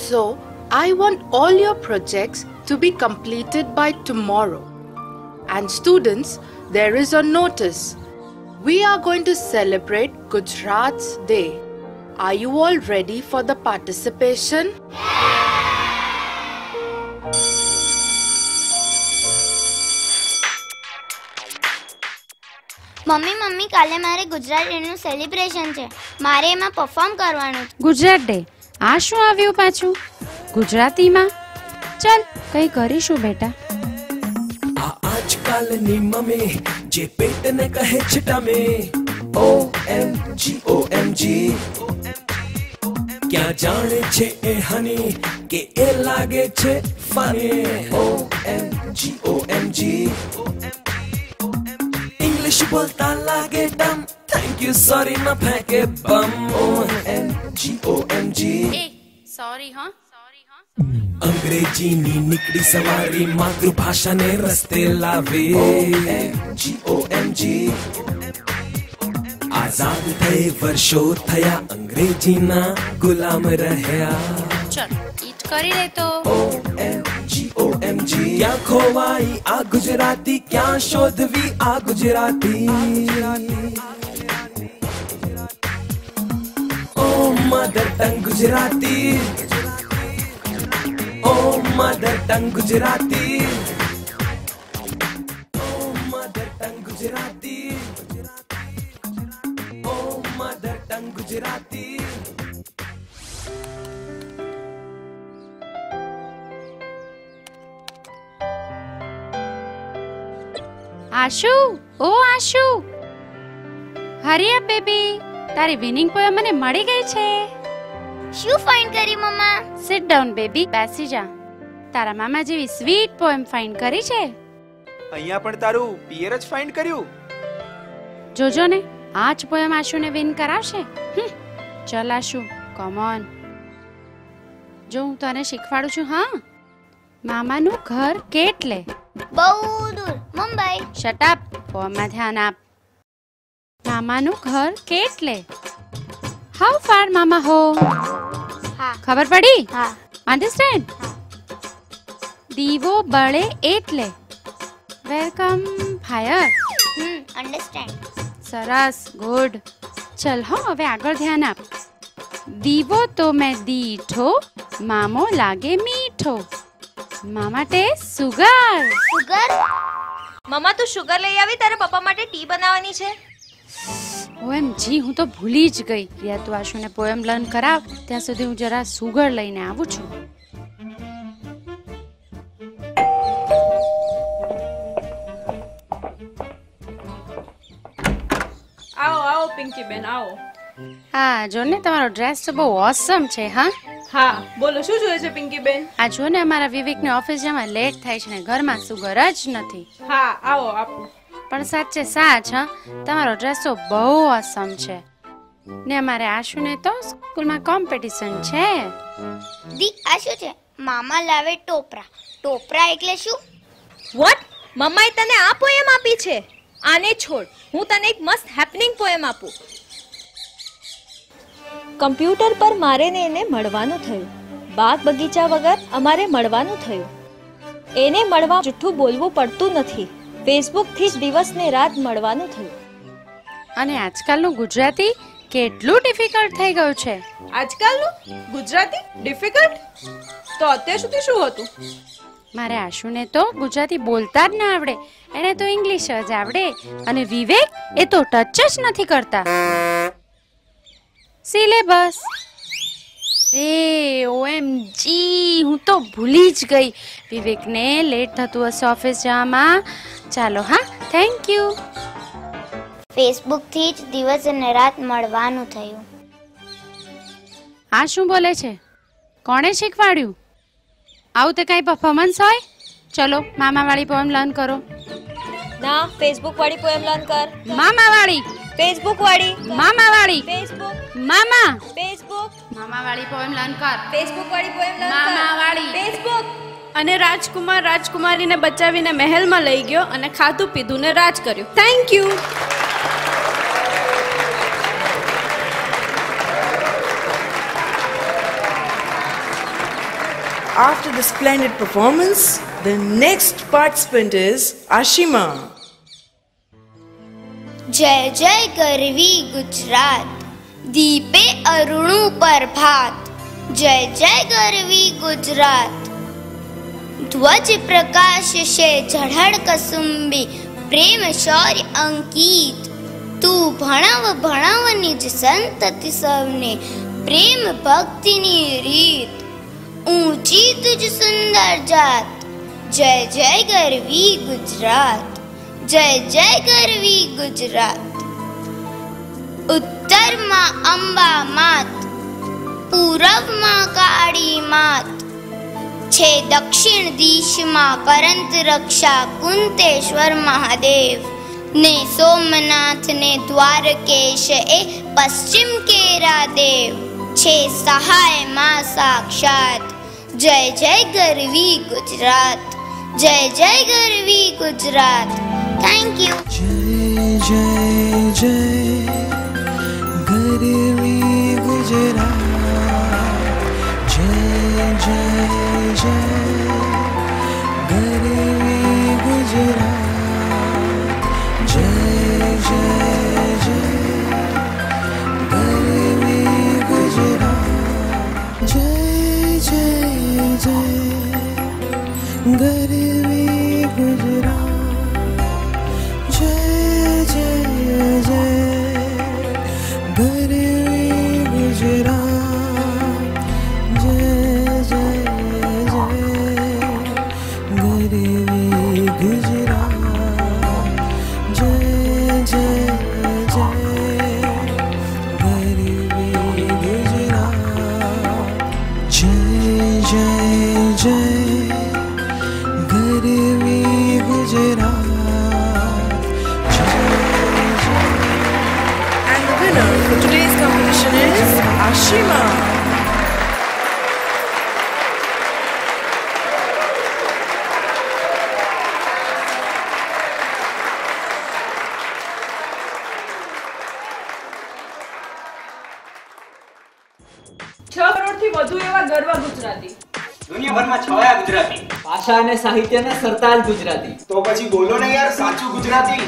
So, I want all your projects to be completed by tomorrow. And students, there is a notice. We are going to celebrate Gujarat's Day. Are you all ready for the participation? Mummy કાલે મારે Gujarat ડેનું celebration છે. મારે એમાં perform કરવાનું છે. Gujarat day? આ શું આવ્યું પાછું ગુજરાતીમાં? ચાલ કઈ કરીશું બેટા. આ આજકાલની મમ્મી જે પેટને કહે છે ટમે, OMG ક્યાં જાણે છે એ હની કે એ લાગે છે ફની. OMG इंग्लिश बोलता लागे डम, थैंक यू सॉरी न फेंके बम. OMG સોરી હા. अंग्रेजी ની નીકળી સવારી માતૃભાષાને રસ્તે લાવે. OMG આઝાદ થઈ વર્ષો થયા, અંગ્રેજીના ગુલામ રહ્યા. ચલ ઈટ કરી લે તો. OMG ક્યાં ખોવાઈ આ ગુજરાતી, ક્યાં શોધવી આ ગુજરાતી. ઓ મધર ટંગ ગુજરાતી, ઓ મધર ટંગ ગુજરાતી, ઓ મધર ટંગ ગુજરાતી, ઓ મધર ટંગ ગુજરાતી. આશુ, ઓ આશુ, હરી અપ બેબી, તારી વિનિંગ પોયમ મને મળી ગઈ છે. શું ફાઇન્ડ કરી મમ્મા? સિટ ડાઉન બેબી, બેસી જા. તારા મામા જેવી સ્વીટ પોયમ ફાઇન્ડ કરી છે. અહીંયા પણ તારું પિયર જ ફાઇન્ડ કર્યું. જોજો ને, આ જ પોયમ આશુને વિન કરાવશે. ચલ આશુ, કમ ઓન. જો હું તને શીખવાડું છું. હા, મામાનું ઘર કેટલે? બહુ દૂર, મુંબઈ. શટ અપ, પોયમમાં ધ્યાન આપ. મામાનું ઘર કેટલે? હાઉ ફાર મામા હોમ? હા. ખબર પડી? હા. અન્ડરસ્ટેન્ડ? દીવો બળે એટલે? Welcome fire. અન્ડરસ્ટેન્ડ. સરસ, ગુડ. ચલ હો, હવે આગળ ધ્યાન આપ. દીવો તો મેં દીઠો, મામો લાગે મીઠો. મામા ટેસ્ટ સુગર. સુગર? મમ્મા તું શુગર લઈ આવી, તારા પપ્પા માટે ટી બનાવવાની છે. OMG, હું તો ભૂલી જ ગઈ. યા તું આશુને પોએમ લર્ન કરાવ, ત્યાં સુધી હું જરા સુગર લઈને આવું છું. આવો આવો પિંકી બેન આવો. હા, જો ને તમારો ડ્રેસ તો બહુ ઓસમ છે. હા હા બોલો, શું જોઈએ છે પિંકી બેન? આ જો ને, અમારા વિવેકની ઓફિસ જવામાં લેટ થાય છે ને ઘરમાં સુગર જ નથી. હા આવો આપો. પણ સાચે સાચ, હા, તમારો ડ્રેસ તો બહુ ઓસમ છે. ને અમારે આશુને તો સ્કૂલમાં કોમ્પિટિશન છે. દી આ શું છે? મામા લાવે ટોપરા. ટોપરા એટલે શું? વોટ? મમ્માએ તને આ પોએમ આપી છે? આને છોડ, હું તને એક મસ્ત હેપનિંગ પોએમ આપું. કમ્પ્યુટર પર મારે ને એને મળવાનું થયું, બાગ બગીચા વગર અમારે મળવાનું થયું. એને મળવા જૂઠું બોલવું પડતું નથી, ફેસબુક થી જ દિવસ ને રાત મળવાનું થયું. અને આજકાલનું ગુજરાતી કેટલું ડિફિકલ્ટ થઈ ગયું છે. આજકાલનું ગુજરાતી ડિફિકલ્ટ? તો અત્યાર સુધી શું હતું? મારે આશુને તો ગુજરાતી બોલતા જ ના આવડે, એને તો ઇંગ્લિશ જ આવડે. અને વિવેક એ તો ટચ જ નથી કરતા. સિલેબસ. OMG, હું તો ભૂલી જ ગઈ. વિવેકને લેટ થતું હશે ઓફિસ જવામાં. ચાલો હા, થેન્ક યુ. ફેસબુક થી જ દિવસ અને રાત મળવાનું થયું. આ શું બોલે છે? કોણે શીખવાડ્યું? આવું તે કઈ પરફોર્મન્સ હોય? ચલો મામા વાળી પોએમ લર્ન કરો. ના, ફેસબુક વાળી પોએમ લર્ન કર. મામા વાળી. ફેસબુક વાળી. મામા વાળી. ફેસબુક. મામા. ફેસબુક. મામા વાળી પોએમ લર્ન કર. ફેસબુક વાળી પોએમ લર્ન કર. મામા વાળી. ફેસબુક. અને રાજકુમાર રાજકુમારીને બચાવીને મહેલમાં લઈ ગયો અને ખાધું પીધું ને રાજ કર્યું. Thank you. after the splendid performance, the next participant is Ashima. जय जय गरवी गुजरात, दीपे अरुणु प्रभात। जय जय गरवी गुजरात, ध्वज प्रकाश से झड़ड़ कसुंबी, प्रेम शौर्य अंकित। तू भणव भणव निज संतति सबने, प्रेम भक्ति नी रीत। ऊंची तुझ सुंदर जात, जय जय गरवी गुजरात, जय जय गरवी गुजरात। उत्तर माँ अंबा मात, पूरब माँ काળી मात। छे दक्षिण दिश माँ करंत रक्षा कुंतेश्वर महादेव। ने सोमनाथ ने द्वारकेश ए पश्चिम केरा देव। छे सहाय माँ साक्षात, जय जय गरवी गुजरात, जय जय गरवी गुजरात। Thank you. जय जय जय गरवी गुजरात, जय जय जय गरवी गुजरात, जय जय जय गरवी गुजरात, जय जय जय गरवी गुजरात, जय जय जय गरवी गुजरात, जय जय जय गरवी गुजरात, जय जय। And the winner for today's competition is Ashima. થી વધુ એવા ગરવા ગુજરાતી, દુનિયાભરમાં છવાયા ગુજરાતી, ભાષા અને સાહિત્યના સરતાજ ગુજરાતી। તો પછી બોલો ને યાર સાચું ગુજરાતી।